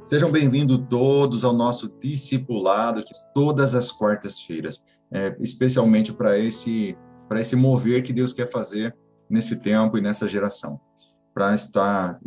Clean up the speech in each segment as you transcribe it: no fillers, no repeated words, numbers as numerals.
Sejam bem-vindos todos ao nosso discipulado, de todas as quartas-feiras, especialmente para esse mover que Deus quer fazer nesse tempo e nessa geração. Para estar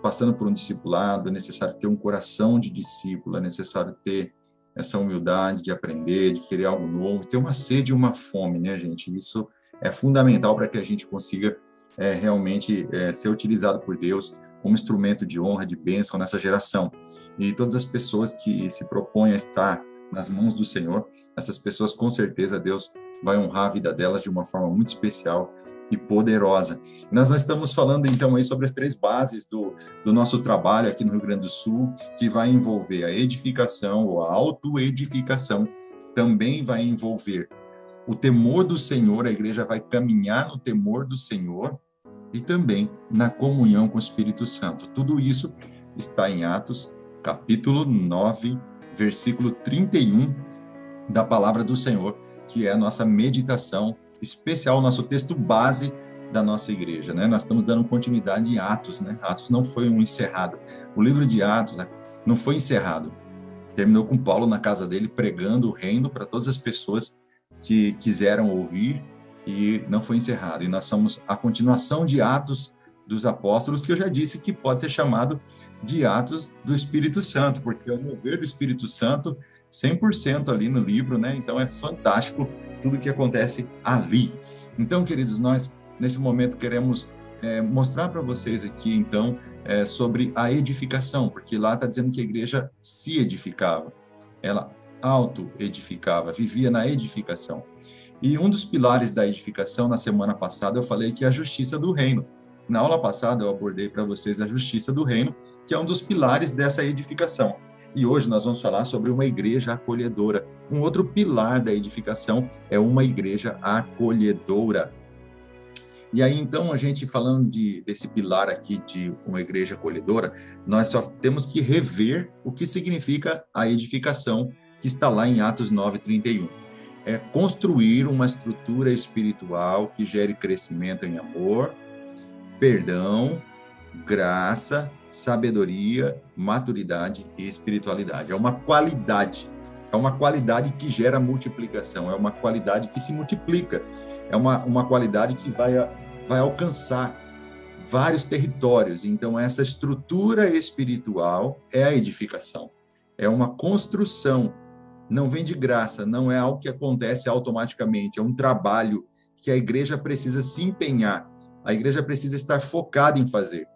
passando por um discipulado, é necessário ter um coração de discípulo, é necessário ter essa humildade de aprender, de querer algo novo, ter uma sede e uma fome, né, gente? Isso é fundamental para que a gente consiga realmente ser utilizado por Deus como instrumento de honra, de bênção nessa geração. E todas as pessoas que se propõem a estar nas mãos do Senhor, essas pessoas, com certeza, Deus vai honrar a vida delas de uma forma muito especial e poderosa. Nós estamos falando, então, aí sobre as 3 bases do nosso trabalho aqui no Rio Grande do Sul, que vai envolver a edificação ou a autoedificação, também vai envolver o temor do Senhor, a igreja vai caminhar no temor do Senhor, e também na comunhão com o Espírito Santo. Tudo isso está em Atos, capítulo 9, versículo 31, da palavra do Senhor, que é a nossa meditação especial, nosso texto base da nossa igreja, né? Nós estamos dando continuidade em Atos, né? Atos não foi um encerrado. O livro de Atos não foi encerrado. Terminou com Paulo na casa dele, pregando o reino para todas as pessoas que quiseram ouvir, e não foi encerrado. E nós somos a continuação de Atos dos Apóstolos, que eu já disse que pode ser chamado de Atos do Espírito Santo, porque é o mover do Espírito Santo 100% ali no livro, né? Então é fantástico tudo o que acontece ali. Então, queridos, nós nesse momento queremos mostrar para vocês aqui, então, sobre a edificação, porque lá está dizendo que a igreja se edificava, ela auto-edificava, vivia na edificação. E um dos pilares da edificação, na semana passada, eu falei que é a justiça do reino. Na aula passada, eu abordei para vocês a justiça do reino, que é um dos pilares dessa edificação. E hoje nós vamos falar sobre uma igreja acolhedora. Um outro pilar da edificação é uma igreja acolhedora. E aí, então, a gente falando desse pilar aqui de uma igreja acolhedora, nós só temos que rever o que significa a edificação, que está lá em Atos 9:31. É construir uma estrutura espiritual que gere crescimento em amor, perdão, graça, sabedoria, maturidade e espiritualidade. É uma qualidade que gera multiplicação, é uma qualidade que se multiplica, é uma qualidade que vai alcançar vários territórios. Então, essa estrutura espiritual é a edificação, é uma construção. Não vem de graça, não é algo que acontece automaticamente, é um trabalho que a igreja precisa se empenhar, a igreja precisa estar focada em fazer.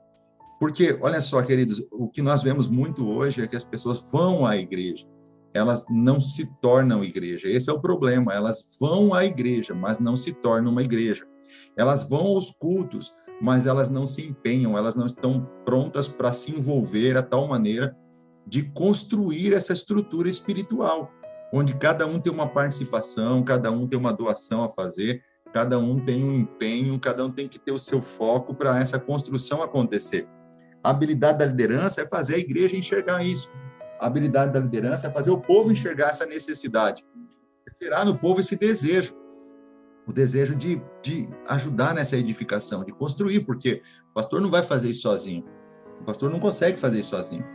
Porque, olha só, queridos, o que nós vemos muito hoje é que as pessoas vão à igreja, elas não se tornam igreja. Esse é o problema, elas vão à igreja, mas não se tornam uma igreja. Elas vão aos cultos, mas elas não se empenham, elas não estão prontas para se envolver a tal maneira de construir essa estrutura espiritual, onde cada um tem uma participação, cada um tem uma doação a fazer, cada um tem um empenho, cada um tem que ter o seu foco para essa construção acontecer. A habilidade da liderança é fazer a igreja enxergar isso. A habilidade da liderança é fazer o povo enxergar essa necessidade, gerar no povo esse desejo, o desejo de ajudar nessa edificação, de construir, porque o pastor não vai fazer isso sozinho, o pastor não consegue fazer isso sozinho.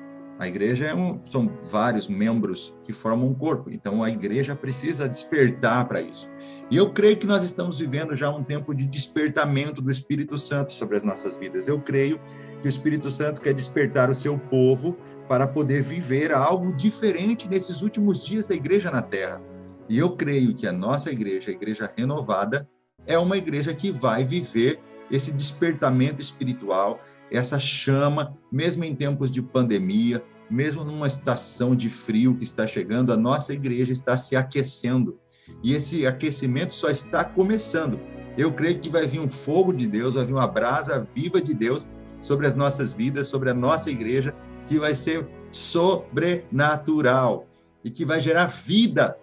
A igreja são vários membros que formam um corpo, então a igreja precisa despertar para isso. E eu creio que nós estamos vivendo já um tempo de despertamento do Espírito Santo sobre as nossas vidas. Eu creio que o Espírito Santo quer despertar o seu povo para poder viver algo diferente nesses últimos dias da igreja na Terra. E eu creio que a nossa igreja, a igreja renovada, é uma igreja que vai viver esse despertamento espiritual, essa chama, mesmo em tempos de pandemia, mesmo numa estação de frio que está chegando, a nossa igreja está se aquecendo. E esse aquecimento só está começando. Eu creio que vai vir um fogo de Deus, vai vir uma brasa viva de Deus sobre as nossas vidas, sobre a nossa igreja, que vai ser sobrenatural e que vai gerar vida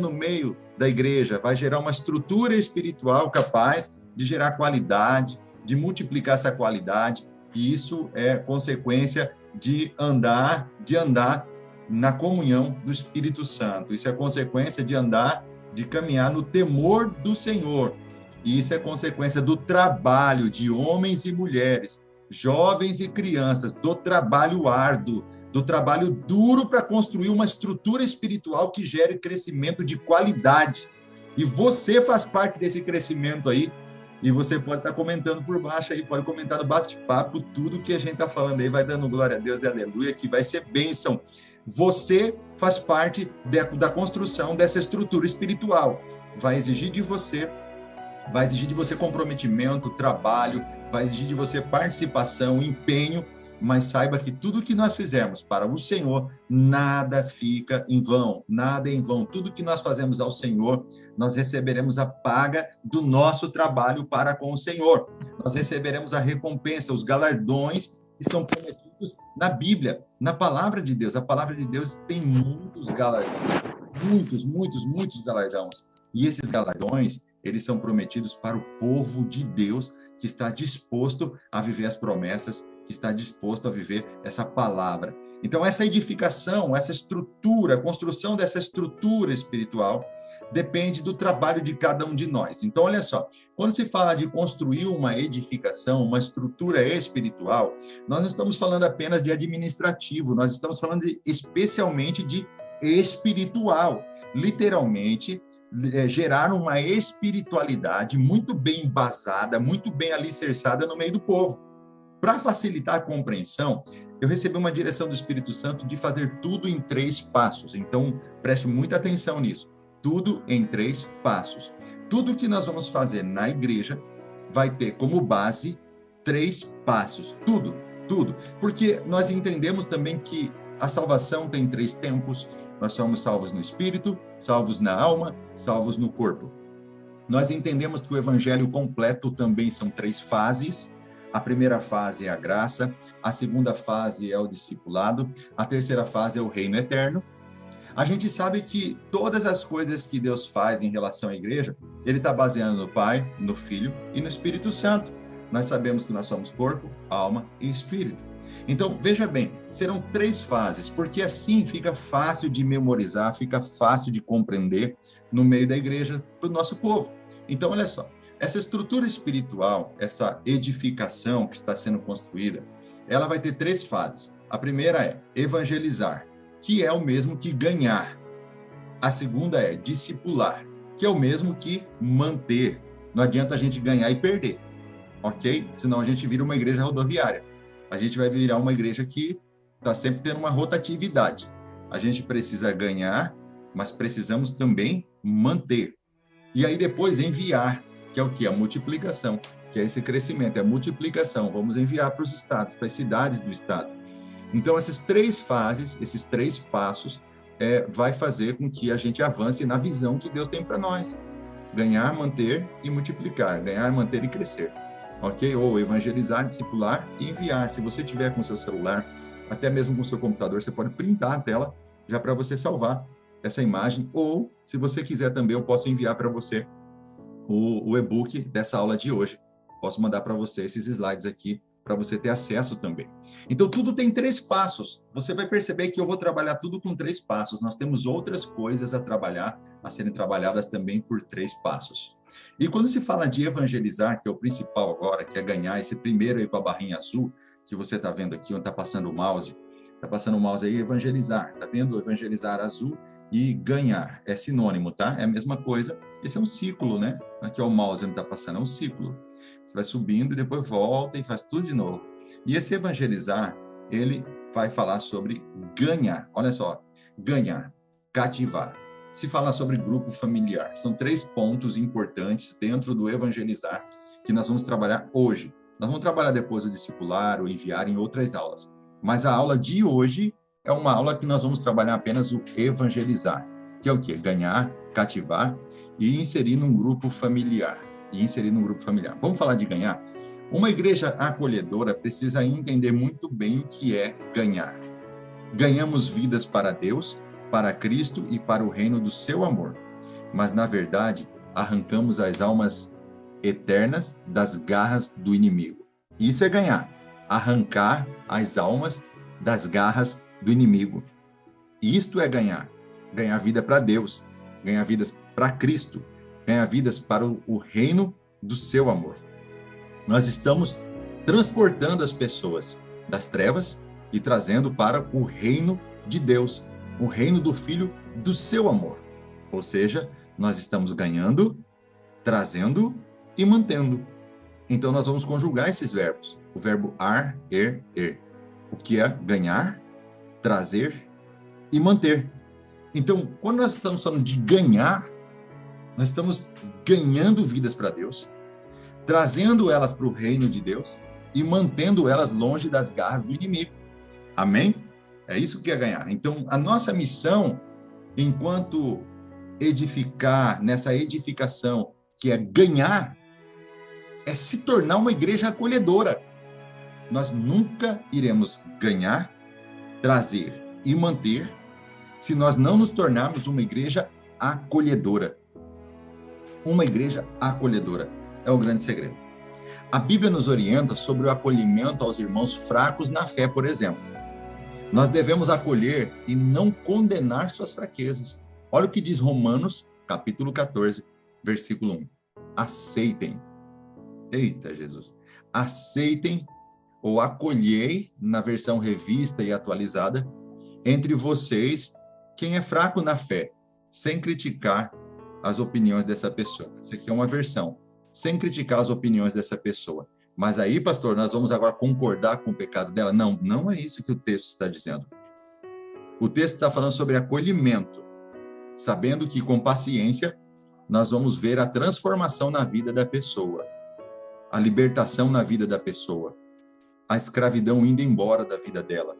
no meio da igreja, vai gerar uma estrutura espiritual capaz de gerar qualidade, de multiplicar essa qualidade, e isso é consequência de andar na comunhão do Espírito Santo. Isso é consequência de caminhar no temor do Senhor. E isso é consequência do trabalho de homens e mulheres jovens e crianças, do trabalho árduo, do trabalho duro para construir uma estrutura espiritual que gere crescimento de qualidade. E você faz parte desse crescimento aí, e você pode estar comentando por baixo aí, pode comentar no bate-papo, tudo que a gente está falando aí, vai dando glória a Deus e aleluia, que vai ser bênção. Você faz parte da construção dessa estrutura espiritual. Vai exigir de você comprometimento, trabalho, vai exigir de você participação, empenho, mas saiba que tudo que nós fizermos para o Senhor, nada fica em vão, nada é em vão. Tudo que nós fazemos ao Senhor, nós receberemos a paga do nosso trabalho para com o Senhor. Nós receberemos a recompensa, os galardões que estão prometidos na Bíblia, na palavra de Deus. A palavra de Deus tem muitos galardões, muitos galardões. E esses galardões, eles são prometidos para o povo de Deus que está disposto a viver as promessas, que está disposto a viver essa palavra. Então, essa edificação, essa estrutura, a construção dessa estrutura espiritual depende do trabalho de cada um de nós. Então, olha só, quando se fala de construir uma edificação, uma estrutura espiritual, nós não estamos falando apenas de administrativo, nós estamos falando especialmente de espiritual. Literalmente, gerar uma espiritualidade muito bem embasada, muito bem alicerçada no meio do povo. Para facilitar a compreensão, eu recebi uma direção do Espírito Santo de fazer tudo em 3 passos. Então, preste muita atenção nisso. Tudo em 3 passos. Tudo que nós vamos fazer na igreja vai ter como base 3 passos. Tudo. Porque nós entendemos também que a salvação tem 3 tempos. Nós somos salvos no espírito, salvos na alma, salvos no corpo. Nós entendemos que o evangelho completo também são 3 fases. A primeira fase é a graça, a segunda fase é o discipulado, a terceira fase é o reino eterno. A gente sabe que todas as coisas que Deus faz em relação à igreja, ele está baseando no Pai, no Filho e no Espírito Santo. Nós sabemos que nós somos corpo, alma e espírito. Então, veja bem, serão 3 fases, porque assim fica fácil de memorizar, fica fácil de compreender no meio da igreja para o nosso povo. Então, olha só, essa estrutura espiritual, essa edificação que está sendo construída, ela vai ter 3 fases. A primeira é evangelizar, que é o mesmo que ganhar. A segunda é discipular, que é o mesmo que manter. Não adianta a gente ganhar e perder, ok? Senão a gente vira uma igreja rodoviária. A gente vai virar uma igreja que está sempre tendo uma rotatividade. A gente precisa ganhar, mas precisamos também manter. E aí depois enviar, que é o quê? A multiplicação, que é esse crescimento, é a multiplicação. Vamos enviar para os estados, para as cidades do estado. Então, essas 3 fases, esses 3 passos, vai fazer com que a gente avance na visão que Deus tem para nós. Ganhar, manter e multiplicar. Ganhar, manter e crescer. Ok? Ou evangelizar, discipular e enviar. Se você tiver com o seu celular, até mesmo com o seu computador, você pode printar a tela já para você salvar essa imagem. Ou, se você quiser também, eu posso enviar para você o e-book dessa aula de hoje. Posso mandar para você esses slides aqui, para você ter acesso também. Então, tudo tem 3 passos. Você vai perceber que eu vou trabalhar tudo com 3 passos. Nós temos outras coisas a trabalhar, a serem trabalhadas também por 3 passos. E quando se fala de evangelizar, que é o principal agora, que é ganhar esse primeiro aí com a barrinha azul, que você está vendo aqui, onde está passando o mouse. Está passando o mouse aí, evangelizar. Está vendo? Evangelizar azul e ganhar. É sinônimo, tá? É a mesma coisa. Esse é um ciclo, né? Aqui é o mouse, não está passando, é um ciclo. Você vai subindo e depois volta e faz tudo de novo. E esse evangelizar, ele vai falar sobre ganhar. Olha só, ganhar, cativar. Se fala sobre grupo familiar. São 3 pontos importantes dentro do evangelizar que nós vamos trabalhar hoje. Nós vamos trabalhar depois o discipular, o enviar em outras aulas. Mas a aula de hoje é uma aula que nós vamos trabalhar apenas o evangelizar, que é o quê? Ganhar, cativar e inserir num grupo familiar. Vamos falar de ganhar? Uma igreja acolhedora precisa entender muito bem o que é ganhar. Ganhamos vidas para Deus, para Cristo e para o reino do seu amor. Mas, na verdade, arrancamos as almas eternas das garras do inimigo. Isso é ganhar. Arrancar as almas das garras do inimigo. Isto é ganhar. Ganhar vida para Deus. Ganhar vidas para Cristo. Ganhar vidas para o reino do seu amor. Nós estamos transportando as pessoas das trevas e trazendo para o reino de Deus, o reino do Filho do seu amor. Ou seja, nós estamos ganhando, trazendo e mantendo. Então, nós vamos conjugar esses verbos. O verbo ar, er. O que é ganhar, trazer e manter. Então, quando nós estamos falando de ganhar, nós estamos ganhando vidas para Deus, trazendo elas para o reino de Deus e mantendo elas longe das garras do inimigo. Amém? É isso que é ganhar. Então, a nossa missão, enquanto edificar, nessa edificação, que é ganhar, é se tornar uma igreja acolhedora. Nós nunca iremos ganhar, trazer e manter se nós não nos tornarmos uma igreja acolhedora. Uma igreja acolhedora é o grande segredo. A Bíblia nos orienta sobre o acolhimento aos irmãos fracos na fé, por exemplo. Nós devemos acolher e não condenar suas fraquezas. Olha o que diz Romanos, capítulo 14, versículo 1. Aceitem. Eita, Jesus. Aceitem ou acolhei, na versão revista e atualizada, entre vocês quem é fraco na fé, sem criticar as opiniões dessa pessoa. Isso aqui é uma versão, sem criticar as opiniões dessa pessoa. Mas aí, pastor, nós vamos agora concordar com o pecado dela? Não, não é isso que o texto está dizendo. O texto está falando sobre acolhimento, sabendo que com paciência nós vamos ver a transformação na vida da pessoa, a libertação na vida da pessoa, a escravidão indo embora da vida dela.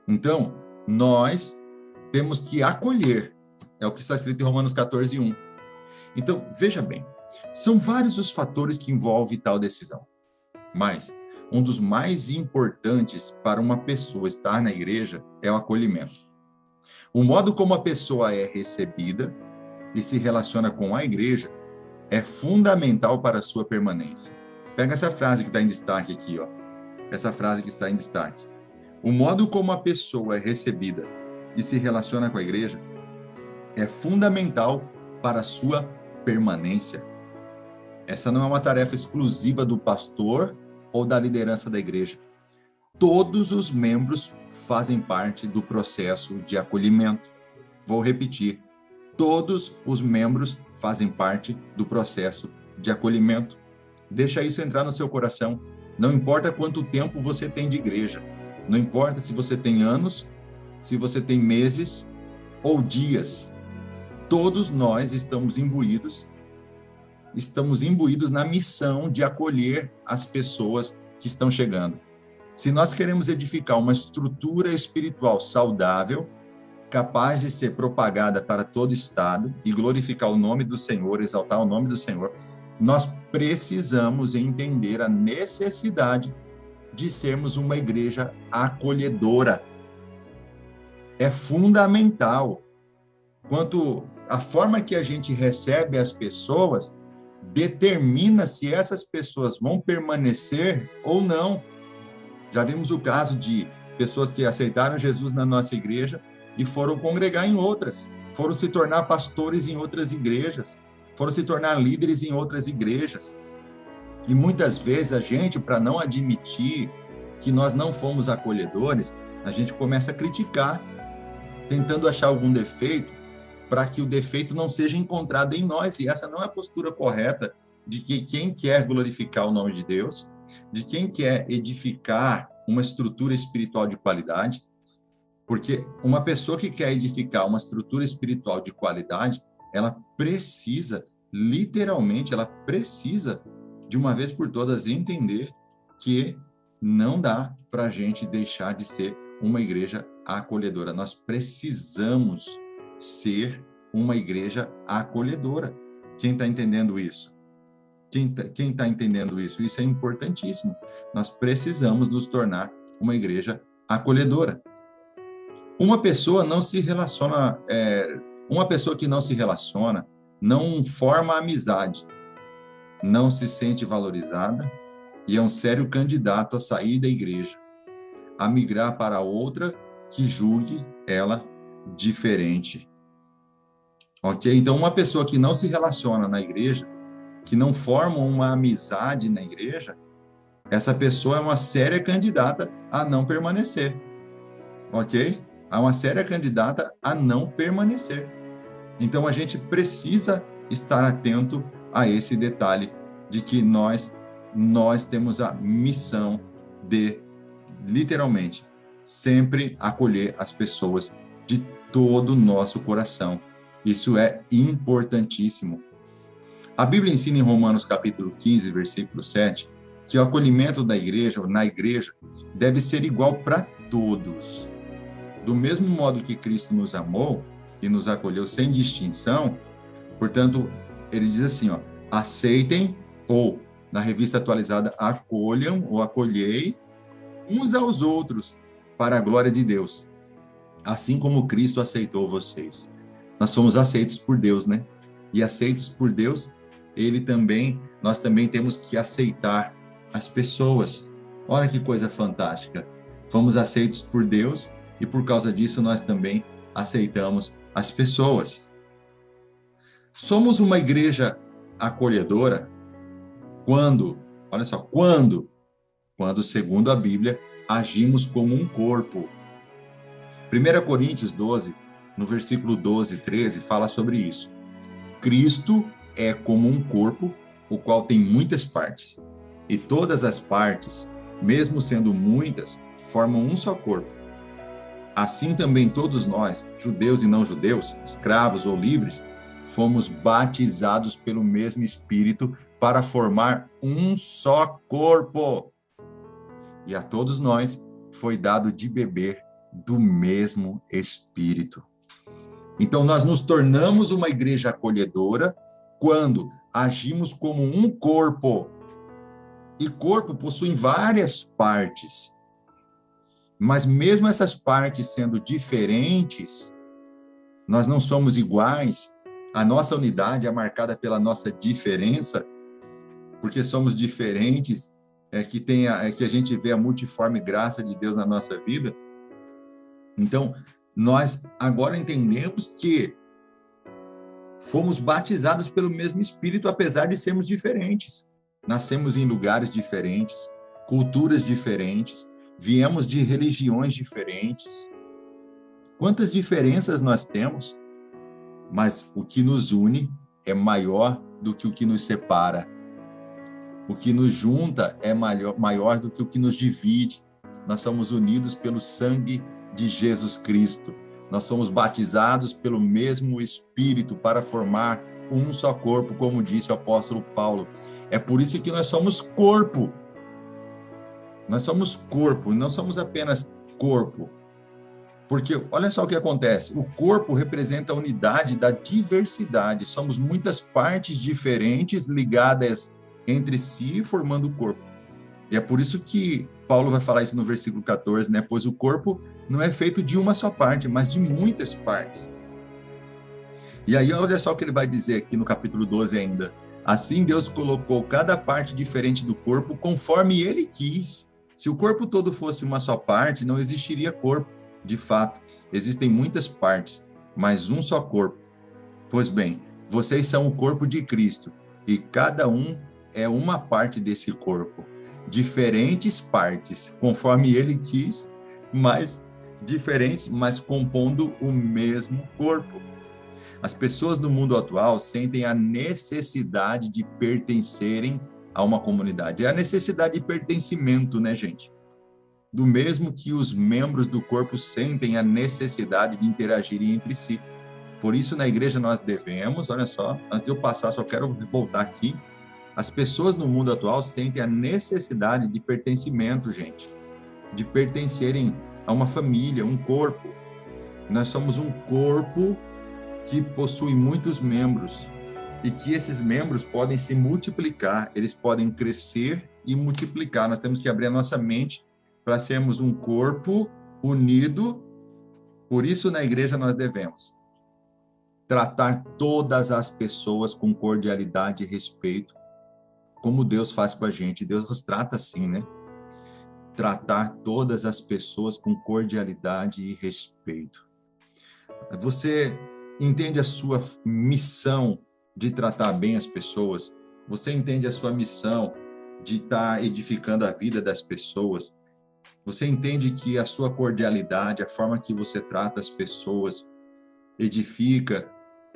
Então, nós temos que acolher, é o que está escrito em Romanos 14, 1. Então, veja bem, são vários os fatores que envolvem tal decisão, mas um dos mais importantes para uma pessoa estar na igreja é o acolhimento. O modo como a pessoa é recebida e se relaciona com a igreja é fundamental para a sua permanência. Pega essa frase que está em destaque aqui, ó. Essa frase que está em destaque. O modo como a pessoa é recebida e se relaciona com a igreja é fundamental para a sua permanência. Essa não é uma tarefa exclusiva do pastor ou da liderança da igreja. Todos os membros fazem parte do processo de acolhimento. Vou repetir. Todos os membros fazem parte do processo de acolhimento. Deixa isso entrar no seu coração. Não importa quanto tempo você tem de igreja. Não importa se você tem anos, se você tem meses ou dias. Todos nós estamos imbuídos na missão de acolher as pessoas que estão chegando. Se nós queremos edificar uma estrutura espiritual saudável, capaz de ser propagada para todo estado e glorificar o nome do Senhor, exaltar o nome do Senhor, nós precisamos entender a necessidade de sermos uma igreja acolhedora. É fundamental. Quanto a forma que a gente recebe as pessoas determina se essas pessoas vão permanecer ou não. Já vimos o caso de pessoas que aceitaram Jesus na nossa igreja e foram congregar em outras, foram se tornar pastores em outras igrejas, foram se tornar líderes em outras igrejas. E muitas vezes a gente, para não admitir que nós não fomos acolhedores, a gente começa a criticar, tentando achar algum defeito, para que o defeito não seja encontrado em nós. E essa não é a postura correta de que quem quer glorificar o nome de Deus, de quem quer edificar uma estrutura espiritual de qualidade, porque uma pessoa que quer edificar uma estrutura espiritual de qualidade, ela precisa, literalmente, ela precisa, de uma vez por todas, entender que não dá para a gente deixar de ser uma igreja acolhedora. Nós precisamos ser uma igreja acolhedora. Quem está entendendo isso? Quem tá entendendo isso? Isso é importantíssimo. Nós precisamos nos tornar uma igreja acolhedora. Uma pessoa que não se relaciona, não forma amizade, não se sente valorizada e é um sério candidato a sair da igreja, a migrar para outra que julgue ela diferente. Ok? Então, uma pessoa que não se relaciona na igreja, que não forma uma amizade na igreja, essa pessoa é uma séria candidata a não permanecer, ok? É uma séria candidata a não permanecer. Então, a gente precisa estar atento a esse detalhe de que nós temos a missão de, literalmente, sempre acolher as pessoas de todo o nosso coração. Isso é importantíssimo. A Bíblia ensina em Romanos capítulo 15, versículo 7, que o acolhimento da igreja, ou na igreja, deve ser igual para todos. Do mesmo modo que Cristo nos amou e nos acolheu sem distinção, portanto, ele diz assim, ó, aceitem, ou, na revista atualizada, acolham ou acolhei uns aos outros para a glória de Deus, assim como Cristo aceitou vocês. Nós somos aceitos por Deus, né? E aceitos por Deus, nós também temos que aceitar as pessoas. Olha que coisa fantástica. Fomos aceitos por Deus e por causa disso nós também aceitamos as pessoas. Somos uma igreja acolhedora olha só, quando, segundo a Bíblia, agimos como um corpo. 1 Coríntios 12, no versículo 12 e 13, fala sobre isso. Cristo é como um corpo, o qual tem muitas partes, e todas as partes, mesmo sendo muitas, formam um só corpo. Assim também todos nós, judeus e não judeus, escravos ou livres, fomos batizados pelo mesmo Espírito para formar um só corpo. E a todos nós foi dado de beber do mesmo Espírito. Então, nós nos tornamos uma igreja acolhedora quando agimos como um corpo. E corpo possui várias partes. Mas mesmo essas partes sendo diferentes, nós não somos iguais. A nossa unidade é marcada pela nossa diferença, porque somos diferentes, que a gente vê a multiforme graça de Deus na nossa vida. Então, nós agora entendemos que fomos batizados pelo mesmo Espírito, apesar de sermos diferentes. Nascemos em lugares diferentes, culturas diferentes, viemos de religiões diferentes. Quantas diferenças nós temos, mas o que nos une é maior do que o que nos separa. O que nos junta é maior do que o que nos divide. Nós somos unidos pelo sangue de Jesus Cristo. Nós somos batizados pelo mesmo Espírito para formar um só corpo, como disse o apóstolo Paulo. É por isso que nós somos corpo. Nós somos corpo, não somos apenas corpo. Porque olha só o que acontece. O corpo representa a unidade da diversidade. Somos muitas partes diferentes ligadas entre si, formando o corpo. E é por isso que Paulo vai falar isso no versículo 14, né? Pois o corpo não é feito de uma só parte, mas de muitas partes. E aí, olha só o que ele vai dizer aqui no capítulo 12 ainda. Assim, Deus colocou cada parte diferente do corpo conforme ele quis. Se o corpo todo fosse uma só parte, não existiria corpo. De fato, existem muitas partes, mas um só corpo. Pois bem, vocês são o corpo de Cristo, e cada um é uma parte desse corpo. Diferentes partes, conforme ele quis, mas diferentes, mas compondo o mesmo corpo. As pessoas do mundo atual sentem a necessidade de pertencerem a uma comunidade. É a necessidade de pertencimento, né, gente? Do mesmo que os membros do corpo sentem a necessidade de interagirem entre si. Por isso, na igreja, nós devemos, olha só, antes de eu passar, só quero voltar aqui, as pessoas no mundo atual sentem a necessidade de pertencimento, gente, de pertencerem a uma família, um corpo. Nós somos um corpo que possui muitos membros e que esses membros podem se multiplicar, eles podem crescer e multiplicar. Nós temos que abrir a nossa mente para sermos um corpo unido. Por isso, na igreja, nós devemos tratar todas as pessoas com cordialidade e respeito, como Deus faz com a gente. Deus nos trata assim, né? Tratar todas as pessoas com cordialidade e respeito. Você entende a sua missão de tratar bem as pessoas? Você entende a sua missão de estar edificando a vida das pessoas? Você entende que a sua cordialidade, a forma que você trata as pessoas, edifica?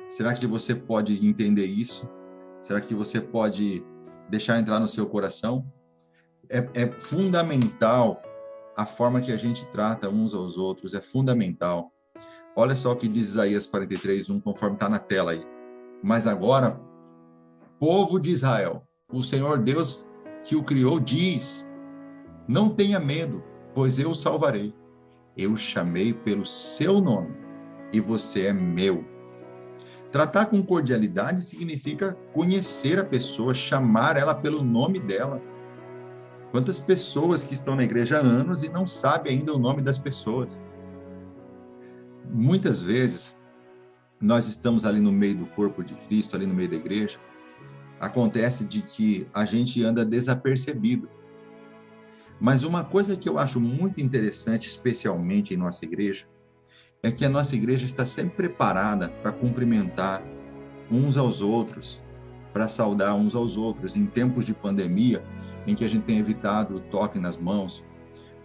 Será que você pode entender isso? Será que você pode deixar entrar no seu coração? É fundamental a forma que a gente trata uns aos outros, é fundamental. Olha só o que diz Isaías 43:1, conforme está na tela aí. Mas agora, povo de Israel, o Senhor Deus que o criou diz: não tenha medo, pois eu o salvarei. Eu o chamei pelo seu nome e você é meu. Tratar com cordialidade significa conhecer a pessoa, chamar ela pelo nome dela. Quantas pessoas que estão na igreja há anos e não sabem ainda o nome das pessoas? Muitas vezes, nós estamos ali no meio do corpo de Cristo, ali no meio da igreja, acontece de que a gente anda desapercebido. Mas uma coisa que eu acho muito interessante, especialmente em nossa igreja, é que a nossa igreja está sempre preparada para cumprimentar uns aos outros, para saudar uns aos outros. Em tempos de pandemia, em que a gente tem evitado o toque nas mãos,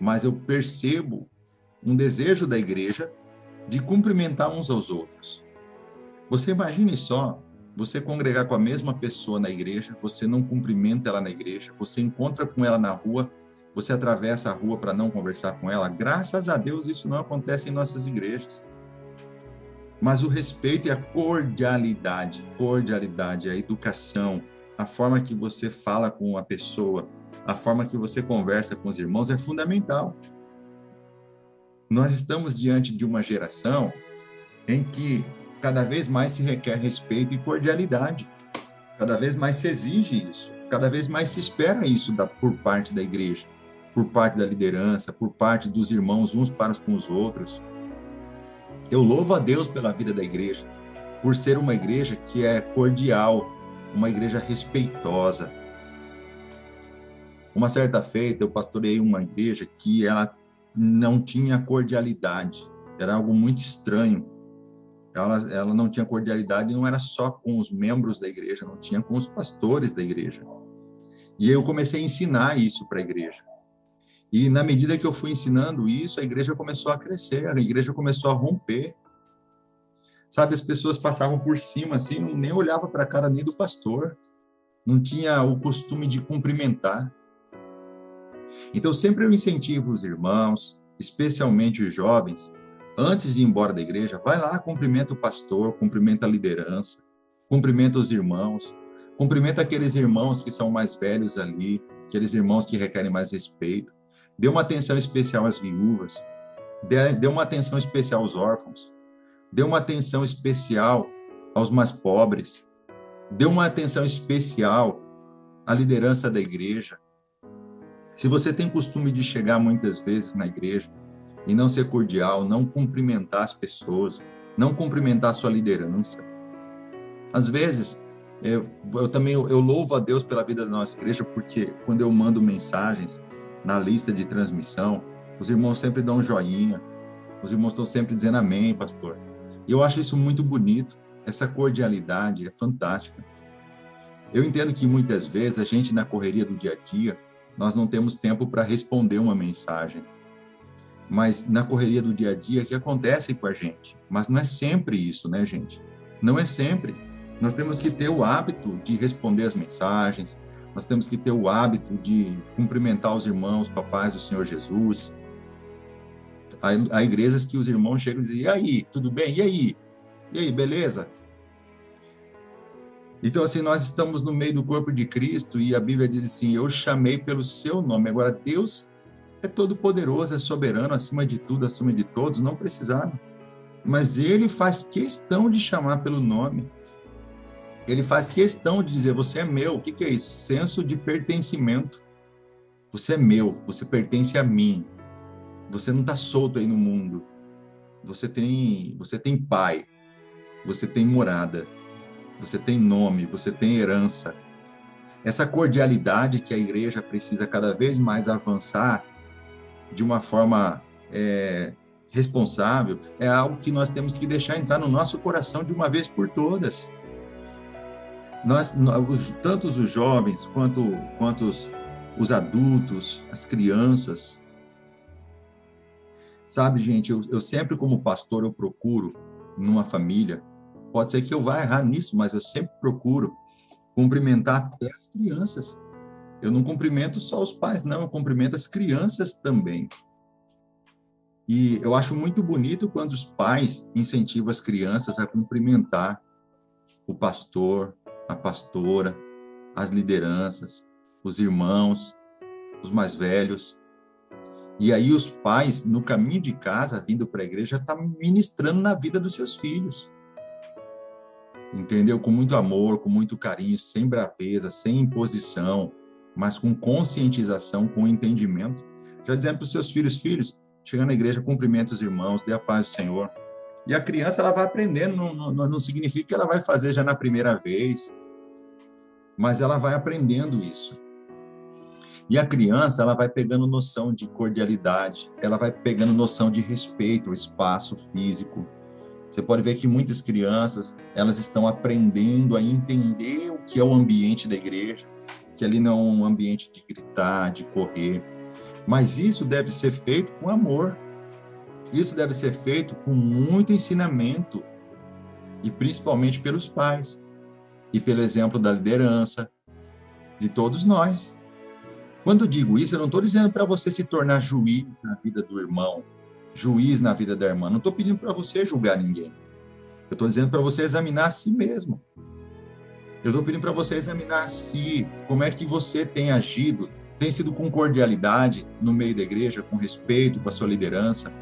mas eu percebo um desejo da igreja de cumprimentar uns aos outros. Você imagine só, você congregar com a mesma pessoa na igreja, você não cumprimenta ela na igreja, você encontra com ela na rua, você atravessa a rua para não conversar com ela. Graças a Deus isso não acontece em nossas igrejas. Mas o respeito e a cordialidade, a educação, a forma que você fala com a pessoa, a forma que você conversa com os irmãos é fundamental. Nós estamos diante de uma geração em que cada vez mais se requer respeito e cordialidade. Cada vez mais se exige isso. Cada vez mais se espera isso por parte da igreja, por parte da liderança, por parte dos irmãos uns para com os outros. Eu louvo a Deus pela vida da igreja, por ser uma igreja que é cordial, uma igreja respeitosa. Uma certa feita, eu pastoreei uma igreja que ela não tinha cordialidade, era algo muito estranho. Ela não tinha cordialidade, não era só com os membros da igreja, não tinha com os pastores da igreja. E eu comecei a ensinar isso para a igreja. E na medida que eu fui ensinando isso, a igreja começou a crescer, a igreja começou a romper. Sabe, as pessoas passavam por cima, assim, nem olhava para a cara nem do pastor, não tinha o costume de cumprimentar. Então, sempre eu incentivo os irmãos, especialmente os jovens, antes de ir embora da igreja, vai lá, cumprimenta o pastor, cumprimenta a liderança, cumprimenta os irmãos, cumprimenta aqueles irmãos que são mais velhos ali, aqueles irmãos que requerem mais respeito. Dê uma atenção especial às viúvas, dê uma atenção especial aos órfãos, dê uma atenção especial aos mais pobres, dê uma atenção especial à liderança da igreja. Se você tem costume de chegar muitas vezes na igreja e não ser cordial, não cumprimentar as pessoas, não cumprimentar a sua liderança, às vezes, eu louvo a Deus pela vida da nossa igreja, porque quando eu mando mensagens na lista de transmissão, os irmãos sempre dão um joinha, os irmãos estão sempre dizendo amém, pastor. E eu acho isso muito bonito, essa cordialidade é fantástica. Eu entendo que muitas vezes a gente, na correria do dia a dia, nós não temos tempo para responder uma mensagem. Mas na correria do dia a dia, que acontece com a gente? Mas não é sempre isso, né, gente? Não é sempre. Nós temos que ter o hábito de responder as mensagens, nós temos que ter o hábito de cumprimentar os irmãos com a paz do Senhor Jesus. Há igrejas que os irmãos chegam e dizem, e aí, tudo bem? E aí? E aí, beleza? Então, assim, nós estamos no meio do corpo de Cristo e a Bíblia diz assim, eu chamei pelo seu nome. Agora, Deus é todo poderoso, é soberano, acima de tudo, acima de todos, não precisava. Mas ele faz questão de chamar pelo nome. Ele faz questão de dizer, você é meu. O que é isso? Senso de pertencimento. Você é meu, você pertence a mim. Você não está solto aí no mundo. Você tem pai, você tem morada, você tem nome, você tem herança. Essa cordialidade que a igreja precisa cada vez mais avançar de uma forma responsável, é algo que nós temos que deixar entrar no nosso coração de uma vez por todas. Tanto os jovens quanto os adultos, as crianças. Sabe, gente, eu sempre como pastor, eu procuro, numa família, pode ser que eu vá errar nisso, mas eu sempre procuro cumprimentar até as crianças. Eu não cumprimento só os pais, não, eu cumprimento as crianças também. E eu acho muito bonito quando os pais incentivam as crianças a cumprimentar o pastor, a pastora, as lideranças, os irmãos, os mais velhos. E aí os pais, no caminho de casa, vindo para a igreja, estão ministrando na vida dos seus filhos. Entendeu? Com muito amor, com muito carinho, sem braveza, sem imposição, mas com conscientização, com entendimento. Já dizendo para os seus filhos, chegando na igreja, cumprimente os irmãos, dê a paz do Senhor. E a criança, ela vai aprendendo, não significa que ela vai fazer já na primeira vez, mas ela vai aprendendo isso. E a criança, ela vai pegando noção de cordialidade, ela vai pegando noção de respeito ao espaço físico. Você pode ver que muitas crianças, elas estão aprendendo a entender o que é o ambiente da igreja, que ali não é um ambiente de gritar, de correr, mas isso deve ser feito com amor. Isso deve ser feito com muito ensinamento, e principalmente pelos pais, e pelo exemplo da liderança, de todos nós. Quando eu digo isso, eu não estou dizendo para você se tornar juiz na vida do irmão, juiz na vida da irmã. Não estou pedindo para você julgar ninguém. Eu estou dizendo para você examinar a si mesmo. Eu estou pedindo para você examinar a si, como é que você tem agido, tem sido com cordialidade no meio da igreja, com respeito, com a sua liderança.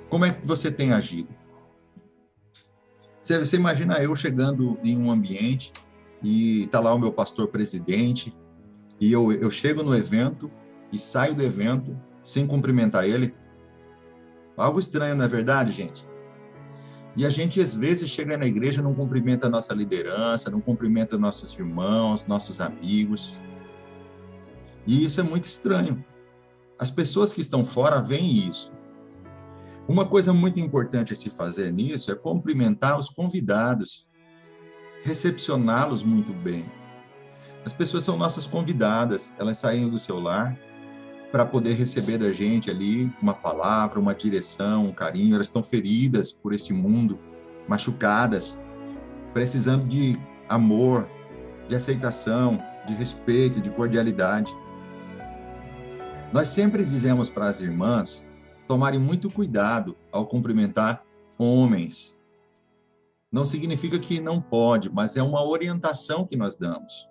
Como é que você tem agido? Você imagina eu chegando em um ambiente e está lá o meu pastor presidente, e eu chego no evento e saio do evento sem cumprimentar ele? Algo estranho, não é verdade, gente? E a gente, às vezes, chega na igreja e não cumprimenta a nossa liderança, não cumprimenta nossos irmãos, nossos amigos. E isso é muito estranho. As pessoas que estão fora veem isso. Uma coisa muito importante a se fazer nisso é cumprimentar os convidados, recepcioná-los muito bem. As pessoas são nossas convidadas, elas saem do seu lar para poder receber da gente ali uma palavra, uma direção, um carinho. Elas estão feridas por esse mundo, machucadas, precisando de amor, de aceitação, de respeito, de cordialidade. Nós sempre dizemos para as irmãs tomarem muito cuidado ao cumprimentar homens. Não significa que não pode, mas é uma orientação que nós damos.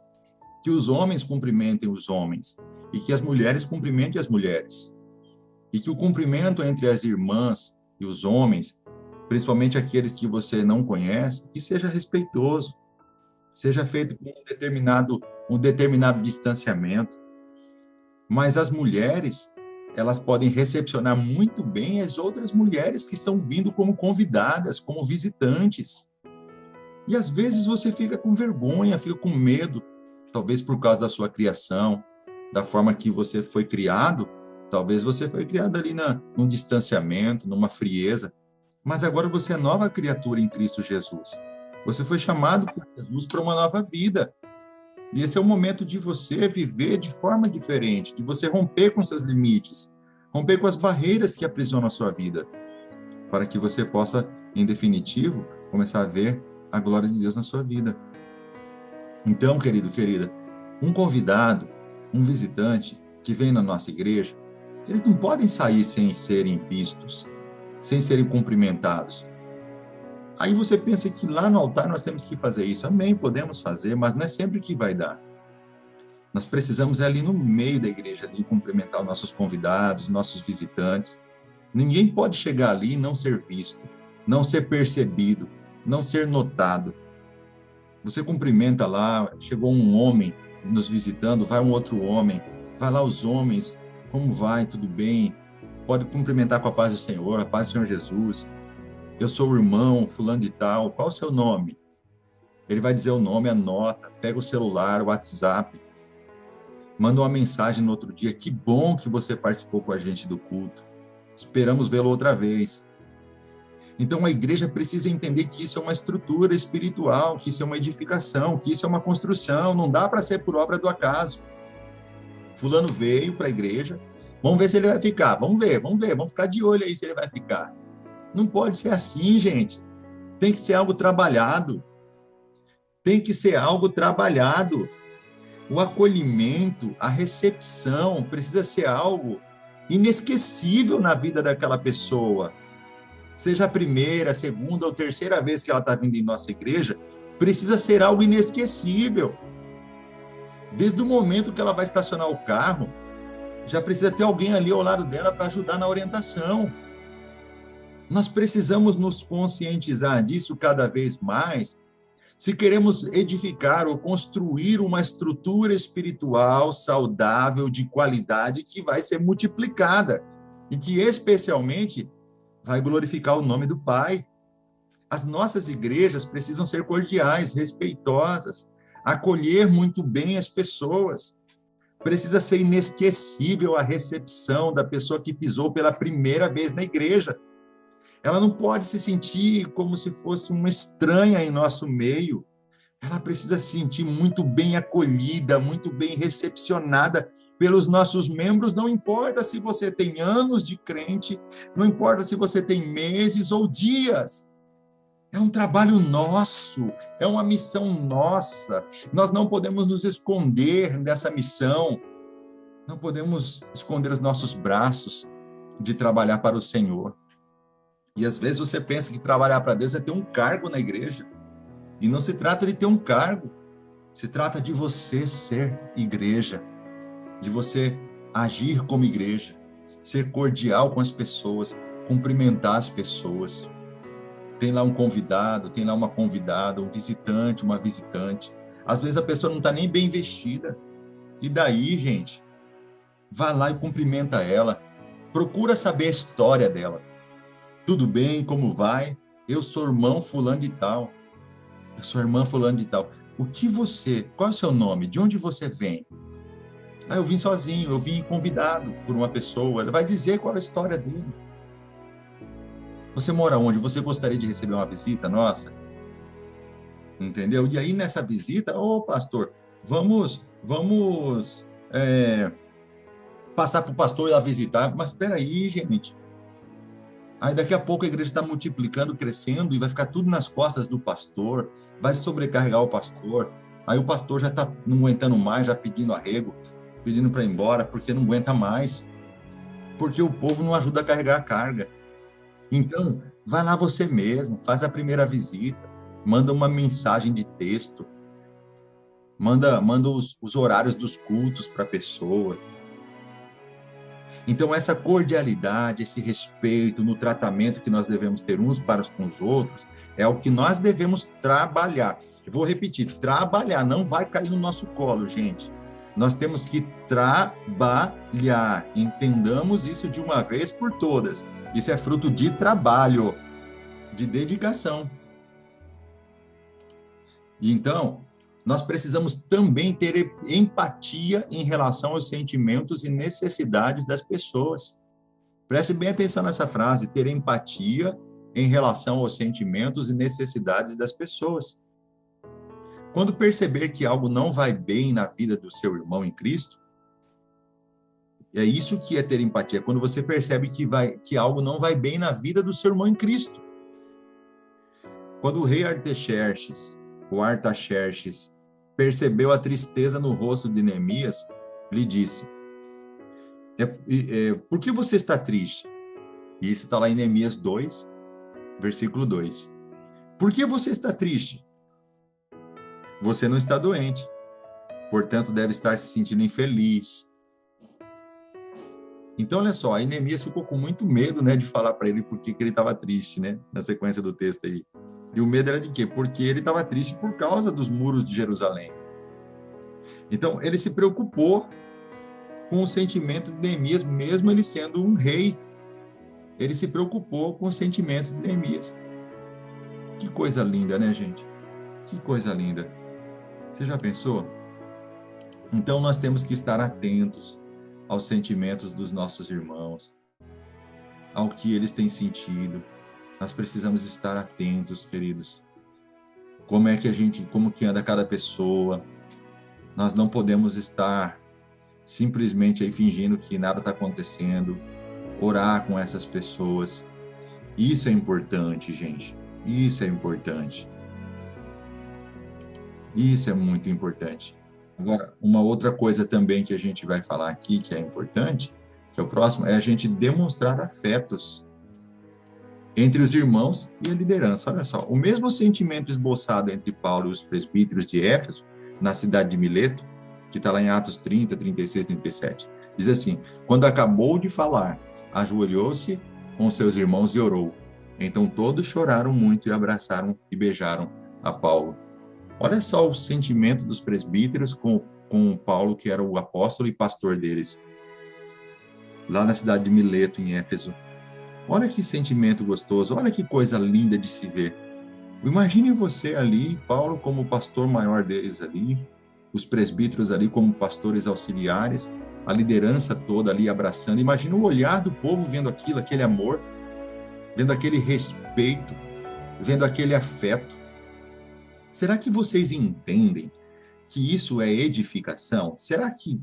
Que os homens cumprimentem os homens e que as mulheres cumprimentem as mulheres. E que o cumprimento entre as irmãs e os homens, principalmente aqueles que você não conhece, que seja respeitoso, seja feito com um determinado distanciamento. Mas as mulheres, elas podem recepcionar muito bem as outras mulheres que estão vindo como convidadas, como visitantes. E às vezes você fica com vergonha, fica com medo, talvez por causa da sua criação, da forma que você foi criado. Talvez você foi criado ali num distanciamento, numa frieza, mas agora você é nova criatura em Cristo Jesus. Você foi chamado por Jesus para uma nova vida. E esse é o momento de você viver de forma diferente, de você romper com seus limites, romper com as barreiras que aprisionam a sua vida, para que você possa, em definitivo, começar a ver a glória de Deus na sua vida. Então, querido, querida, um convidado, um visitante que vem na nossa igreja, eles não podem sair sem serem vistos, sem serem cumprimentados. Aí você pensa que lá no altar nós temos que fazer isso. Amém, podemos fazer, mas não é sempre que vai dar. Nós precisamos ali no meio da igreja, de cumprimentar os nossos convidados, nossos visitantes. Ninguém pode chegar ali e não ser visto, não ser percebido, não ser notado. Você cumprimenta lá, chegou um homem nos visitando, vai um outro homem, vai lá os homens, como vai, tudo bem? Pode cumprimentar com a paz do Senhor, a paz do Senhor Jesus. Eu sou o irmão fulano de tal, qual o seu nome? Ele vai dizer o nome, anota, pega o celular, o WhatsApp, manda uma mensagem no outro dia, que bom que você participou com a gente do culto, esperamos vê-lo outra vez. Então a igreja precisa entender que isso é uma estrutura espiritual, que isso é uma edificação, que isso é uma construção, não dá para ser por obra do acaso. Fulano veio para a igreja, vamos ver se ele vai ficar. Vamos ver, vamos ficar de olho aí se ele vai ficar. Não pode ser assim, gente. Tem que ser algo trabalhado. Tem que ser algo trabalhado. O acolhimento, a recepção precisa ser algo inesquecível na vida daquela pessoa. Seja a primeira, a segunda ou terceira vez que ela está vindo em nossa igreja, precisa ser algo inesquecível. Desde o momento que ela vai estacionar o carro, já precisa ter alguém ali ao lado dela para ajudar na orientação. Nós precisamos nos conscientizar disso cada vez mais, se queremos edificar ou construir uma estrutura espiritual saudável, de qualidade, que vai ser multiplicada e que especialmente vai glorificar o nome do Pai. As nossas igrejas precisam ser cordiais, respeitosas, acolher muito bem as pessoas. Precisa ser inesquecível a recepção da pessoa que pisou pela primeira vez na igreja. Ela não pode se sentir como se fosse uma estranha em nosso meio. Ela precisa se sentir muito bem acolhida, muito bem recepcionada pelos nossos membros. Não importa se você tem anos de crente, não importa se você tem meses ou dias. É um trabalho nosso, é uma missão nossa. Nós não podemos nos esconder dessa missão. Não podemos esconder os nossos braços de trabalhar para o Senhor. E às vezes você pensa que trabalhar para Deus é ter um cargo na igreja. E não se trata de ter um cargo. Se trata de você ser igreja. De você agir como igreja. Ser cordial com as pessoas. Cumprimentar as pessoas. Tem lá um convidado, tem lá uma convidada, um visitante, uma visitante. Às vezes a pessoa não está nem bem vestida. E daí, gente? Vá lá e cumprimenta ela. Procura saber a história dela. Tudo bem? Como vai? Eu sou irmão fulano de tal. Eu sou irmã fulano de tal. Qual é o seu nome? De onde você vem? Eu vim sozinho, eu vim convidado por uma pessoa. Ela vai dizer qual é a história dele. Você mora onde? Você gostaria de receber uma visita nossa? Entendeu? E aí, nessa visita, pastor, vamos passar para o pastor ir lá visitar. Mas espera aí, gente. Aí daqui a pouco a igreja está multiplicando, crescendo, e vai ficar tudo nas costas do pastor, vai sobrecarregar o pastor. Aí o pastor já está não aguentando mais, já pedindo arrego, pedindo para ir embora, porque não aguenta mais. Porque o povo não ajuda a carregar a carga. Então, vai lá você mesmo, faz a primeira visita, manda uma mensagem de texto, manda os horários dos cultos para a pessoa. Então, essa cordialidade, esse respeito no tratamento que nós devemos ter uns para com os outros, é o que nós devemos trabalhar. Eu vou repetir, trabalhar, não vai cair no nosso colo, gente. Nós temos que trabalhar. Entendamos isso de uma vez por todas. Isso é fruto de trabalho, de dedicação. E então, nós precisamos também ter empatia em relação aos sentimentos e necessidades das pessoas. Preste bem atenção nessa frase, ter empatia em relação aos sentimentos e necessidades das pessoas. Quando perceber que algo não vai bem na vida do seu irmão em Cristo, é isso que é ter empatia, quando você percebe que algo não vai bem na vida do seu irmão em Cristo. Quando o rei Artaxerxes percebeu a tristeza no rosto de Neemias, lhe disse, por que você está triste? E isso está lá em Neemias 2, versículo 2. Por que você está triste? Você não está doente, portanto deve estar se sentindo infeliz. Então, olha só, aí Neemias ficou com muito medo, né, de falar para ele por que ele estava triste, né, na sequência do texto aí. E o medo era de quê? Porque ele estava triste por causa dos muros de Jerusalém. Então, ele se preocupou com o sentimento de Neemias, mesmo ele sendo um rei. Ele se preocupou com os sentimentos de Neemias. Que coisa linda, né, gente? Que coisa linda. Você já pensou? Então, nós temos que estar atentos aos sentimentos dos nossos irmãos, ao que eles têm sentido. Nós precisamos estar atentos, queridos. Como que anda cada pessoa. Nós não podemos estar simplesmente aí fingindo que nada está acontecendo, orar com essas pessoas. Isso é importante, gente. Isso é importante. Isso é muito importante. Agora, uma outra coisa também que a gente vai falar aqui, que é importante, que é o próximo, é a gente demonstrar afetos entre os irmãos e a liderança. Olha só, o mesmo sentimento esboçado entre Paulo e os presbíteros de Éfeso, na cidade de Mileto, que está lá em Atos 30, 36, 37. Diz assim: quando acabou de falar, ajoelhou-se com seus irmãos e orou. Então todos choraram muito e abraçaram e beijaram a Paulo. Olha só o sentimento dos presbíteros com Paulo, que era o apóstolo e pastor deles, lá na cidade de Mileto, em Éfeso. Olha que sentimento gostoso, olha que coisa linda de se ver. Imagine você ali, Paulo como pastor maior deles ali, os presbíteros ali como pastores auxiliares, a liderança toda ali abraçando. Imagina o olhar do povo vendo aquilo, aquele amor, vendo aquele respeito, vendo aquele afeto. Será que vocês entendem que isso é edificação? Será que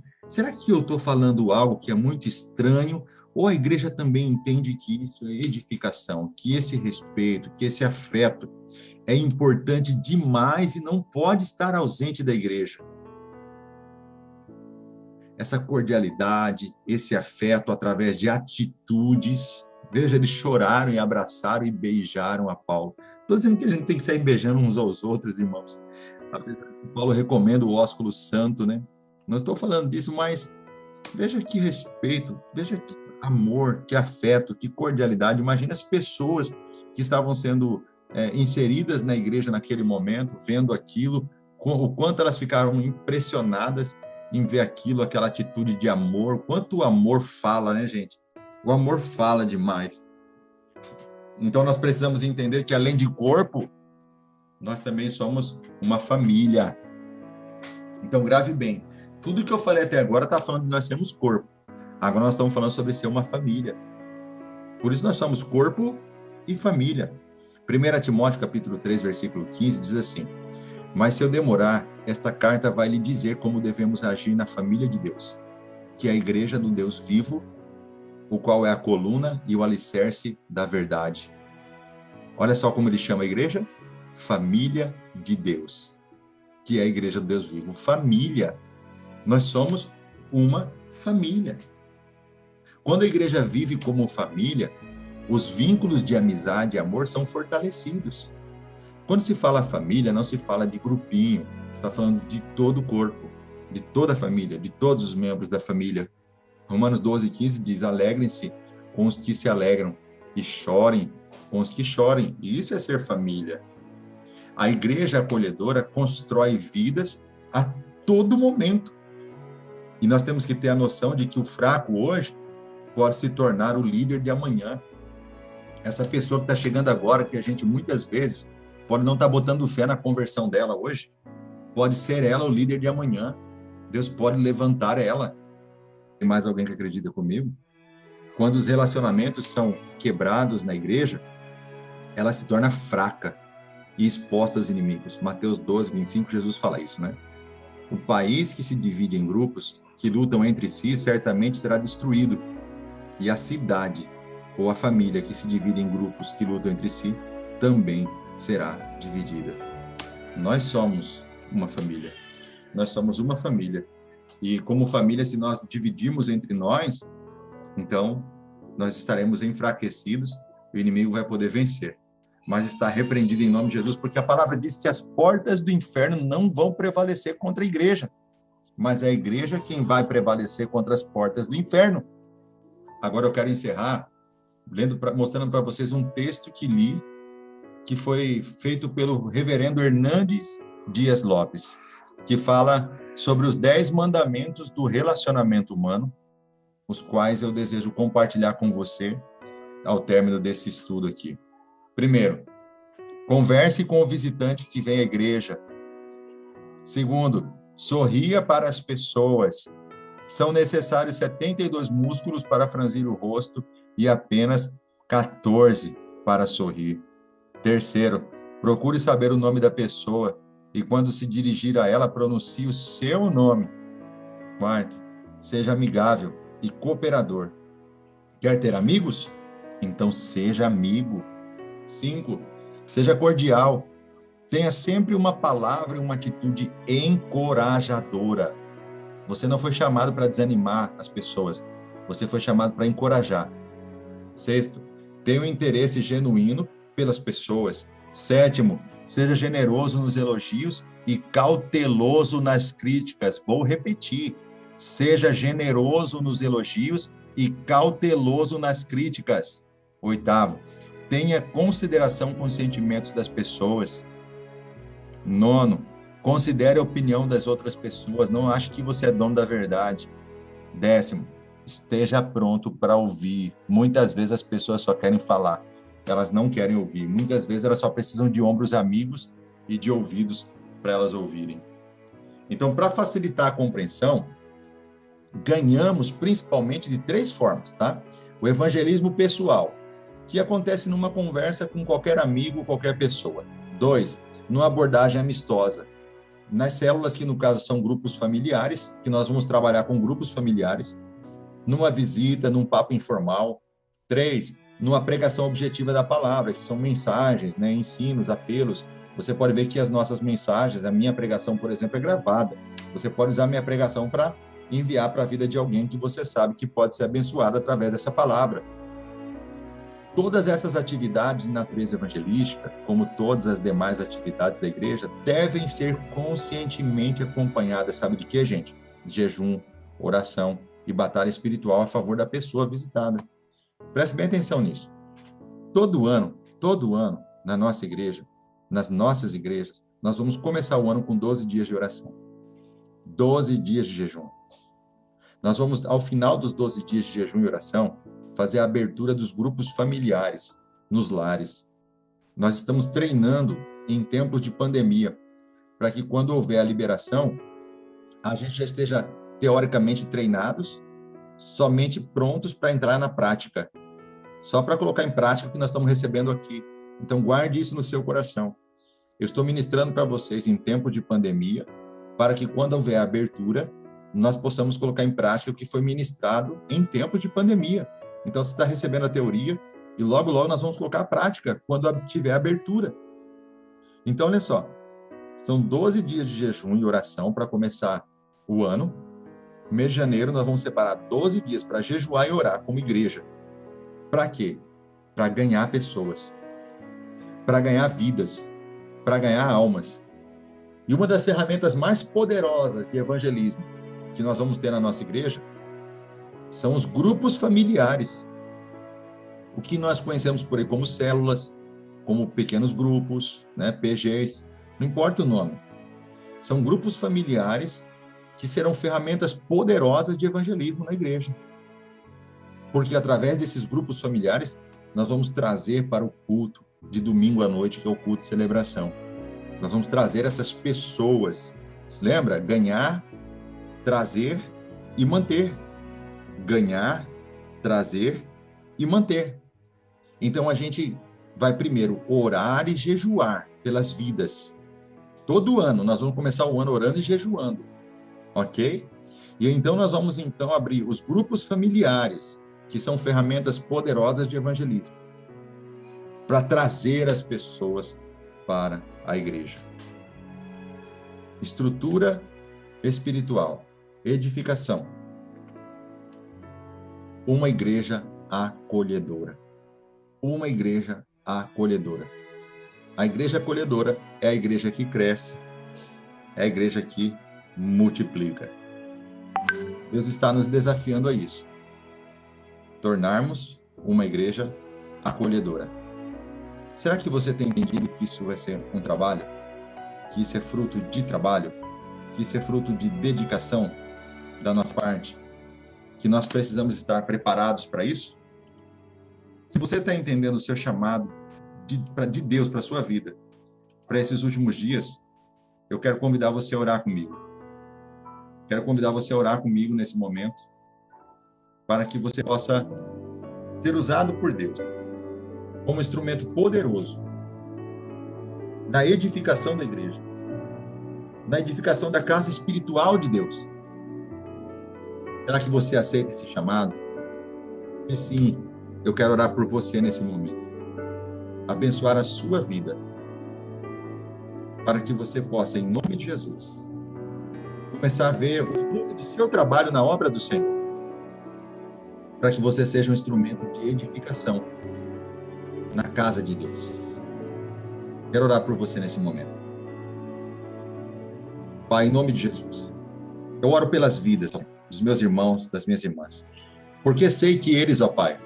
eu estou falando algo que é muito estranho? Ou a igreja também entende que isso é edificação, que esse respeito, que esse afeto é importante demais e não pode estar ausente da igreja? Essa cordialidade, esse afeto através de atitudes. Veja, eles choraram e abraçaram e beijaram a Paulo. Estou dizendo que a gente tem que sair beijando uns aos outros, irmãos. Apesar que Paulo recomenda o ósculo santo, né? Não estou falando disso, mas veja que respeito, veja que amor, que afeto, que cordialidade. Imagina as pessoas que estavam sendo inseridas na igreja naquele momento, vendo aquilo, o quanto elas ficaram impressionadas em ver aquilo, aquela atitude de amor. Quanto o amor fala, né, gente? O amor fala demais. Então, nós precisamos entender que, além de corpo, nós também somos uma família. Então, grave bem. Tudo que eu falei até agora está falando de nós sermos corpo. Agora nós estamos falando sobre ser uma família. Por isso nós somos corpo e família. 1 Timóteo, capítulo 3, versículo 15, diz assim: mas se eu demorar, esta carta vai lhe dizer como devemos agir na família de Deus, que é a igreja do Deus vivo, o qual é a coluna e o alicerce da verdade. Olha só como ele chama a igreja: família de Deus, que é a igreja do Deus vivo. Família. Nós somos uma família. Quando a igreja vive como família, os vínculos de amizade e amor são fortalecidos. Quando se fala família, não se fala de grupinho, está falando de todo o corpo, de toda a família, de todos os membros da família. Romanos 12, 15 diz: alegrem-se com os que se alegram e chorem com os que chorem. E isso é ser família. A igreja acolhedora constrói vidas a todo momento. E nós temos que ter a noção de que o fraco hoje pode se tornar o líder de amanhã. Essa pessoa que está chegando agora, que a gente muitas vezes pode não estar botando fé na conversão dela hoje, pode ser ela o líder de amanhã. Deus pode levantar ela. Tem mais alguém que acredita comigo? Quando os relacionamentos são quebrados na igreja, ela se torna fraca e exposta aos inimigos. Mateus 12, 25, Jesus fala isso, né? O país que se divide em grupos, que lutam entre si, certamente será destruído. E a cidade ou a família que se divide em grupos que lutam entre si, também será dividida. Nós somos uma família. Nós somos uma família. E como família, se nós dividirmos entre nós, então nós estaremos enfraquecidos, o inimigo vai poder vencer. Mas está repreendido em nome de Jesus, porque a palavra diz que as portas do inferno não vão prevalecer contra a igreja. Mas é a igreja quem vai prevalecer contra as portas do inferno. Agora eu quero encerrar mostrando para vocês um texto que li, que foi feito pelo reverendo Hernandes Dias Lopes, que fala sobre os 10 mandamentos do relacionamento humano, os quais eu desejo compartilhar com você ao término desse estudo aqui. Primeiro, converse com o visitante que vem à igreja. Segundo, sorria para as pessoas. São necessários 72 músculos para franzir o rosto e apenas 14 para sorrir. Terceiro, procure saber o nome da pessoa e quando se dirigir a ela, pronuncie o seu nome. Quarto, Seja amigável e cooperador. Quer ter amigos? Então seja amigo. 5. Seja cordial. Tenha sempre uma palavra e uma atitude encorajadora. Você não foi chamado para desanimar as pessoas. Você foi chamado para encorajar. 6. Tenha um interesse genuíno pelas pessoas. 7. Seja generoso nos elogios e cauteloso nas críticas. Vou repetir. Seja generoso nos elogios e cauteloso nas críticas. 8. Tenha consideração com os sentimentos das pessoas. 9. Considere a opinião das outras pessoas. Não ache que você é dono da verdade. 10. Esteja pronto para ouvir. Muitas vezes as pessoas só querem falar. Elas não querem ouvir. Muitas vezes elas só precisam de ombros amigos e de ouvidos para elas ouvirem. Então, para facilitar a compreensão, ganhamos principalmente de 3 formas, tá? O evangelismo pessoal, que acontece numa conversa com qualquer amigo, qualquer pessoa. 2, numa abordagem amistosa. Nas células, que no caso são grupos familiares, que nós vamos trabalhar com grupos familiares, numa visita, num papo informal. 3, numa pregação objetiva da palavra, que são mensagens, né, ensinos, apelos. Você pode ver que as nossas mensagens, a minha pregação, por exemplo, é gravada. Você pode usar a minha pregação para enviar para a vida de alguém que você sabe que pode ser abençoado através dessa palavra. Todas essas atividades de natureza evangelística, como todas as demais atividades da igreja, devem ser conscientemente acompanhadas, sabe de quê, gente? Jejum, oração e batalha espiritual a favor da pessoa visitada. Preste bem atenção nisso. Todo ano, na nossa igreja, nas nossas igrejas, nós vamos começar o ano com 12 dias de oração. 12 dias de jejum. Nós vamos, ao final dos 12 dias de jejum e oração, fazer a abertura dos grupos familiares nos lares. Nós estamos treinando em tempos de pandemia, para que quando houver a liberação, a gente já esteja teoricamente treinados, somente prontos para entrar na prática. Só para colocar em prática o que nós estamos recebendo aqui. Então, guarde isso no seu coração. Eu estou ministrando para vocês em tempo de pandemia, para que quando houver a abertura, nós possamos colocar em prática o que foi ministrado em tempos de pandemia. Então, você está recebendo a teoria e logo nós vamos colocar a prática quando tiver a abertura. Então, olha só, são 12 dias de jejum e oração para começar o ano. No mês de janeiro, nós vamos separar 12 dias para jejuar e orar como igreja. Para quê? Para ganhar pessoas, para ganhar vidas, para ganhar almas. E uma das ferramentas mais poderosas de evangelismo que nós vamos ter na nossa igreja são os grupos familiares. O que nós conhecemos por aí como células, como pequenos grupos, né, PGs, não importa o nome. São grupos familiares que serão ferramentas poderosas de evangelismo na igreja. Porque através desses grupos familiares, nós vamos trazer para o culto de domingo à noite, que é o culto de celebração. Nós vamos trazer essas pessoas. Lembra? Ganhar, trazer e manter. Ganhar, trazer e manter. Então, a gente vai primeiro orar e jejuar pelas vidas. Todo ano, nós vamos começar o ano orando e jejuando. Ok? E então, nós vamos abrir os grupos familiares, que são ferramentas poderosas de evangelismo, para trazer as pessoas para a igreja. Estrutura espiritual, edificação. Uma igreja acolhedora. Uma igreja acolhedora. A igreja acolhedora é a igreja que cresce, é a igreja que multiplica. Deus está nos desafiando a isso. Tornarmos uma igreja acolhedora. Será que você tem entendido que isso vai ser um trabalho? Que isso é fruto de trabalho? Que isso é fruto de dedicação da nossa parte? Que nós precisamos estar preparados para isso? Se você está entendendo o seu chamado de Deus para a sua vida, para esses últimos dias, eu quero convidar você a orar comigo. Quero convidar você a orar comigo nesse momento, para que você possa ser usado por Deus como instrumento poderoso na edificação da igreja, na edificação da casa espiritual de Deus. Será que você aceita esse chamado? E sim, eu quero orar por você nesse momento. Abençoar a sua vida, para que você possa, em nome de Jesus, começar a ver o fruto do seu trabalho na obra do Senhor, para que você seja um instrumento de edificação na casa de Deus. Quero orar por você nesse momento. Pai, em nome de Jesus, eu oro pelas vidas dos meus irmãos, das minhas irmãs, porque sei que eles, ó Pai,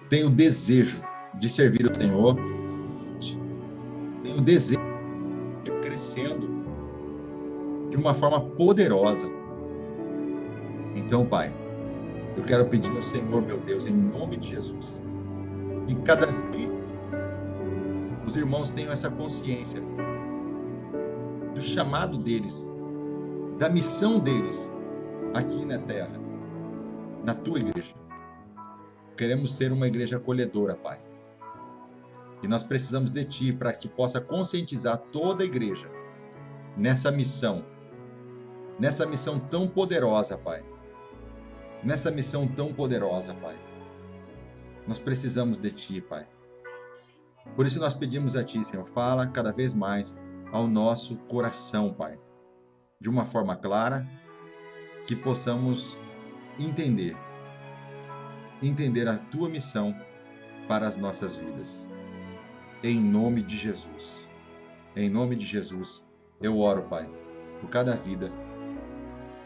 têm o desejo de servir o Senhor, têm o desejo de ir crescendo de uma forma poderosa. Então, Pai, eu quero pedir ao Senhor, meu Deus, em nome de Jesus, que cada vez os irmãos tenham essa consciência do chamado deles, da missão deles aqui na terra, na tua igreja. Queremos ser uma igreja acolhedora, Pai. E nós precisamos de Ti para que possa conscientizar toda a igreja nessa missão tão poderosa, Pai. Nessa missão tão poderosa, Pai. Nós precisamos de Ti, Pai. Por isso nós pedimos a Ti, Senhor, fala cada vez mais ao nosso coração, Pai. De uma forma clara, que possamos entender a Tua missão para as nossas vidas. Em nome de Jesus. Em nome de Jesus, eu oro, Pai, por cada vida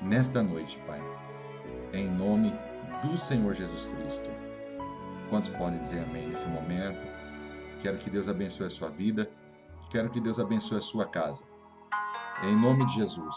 nesta noite, Pai. Em nome do Senhor Jesus Cristo. Quantos podem dizer amém nesse momento? Quero que Deus abençoe a sua vida. Quero que Deus abençoe a sua casa. Em nome de Jesus.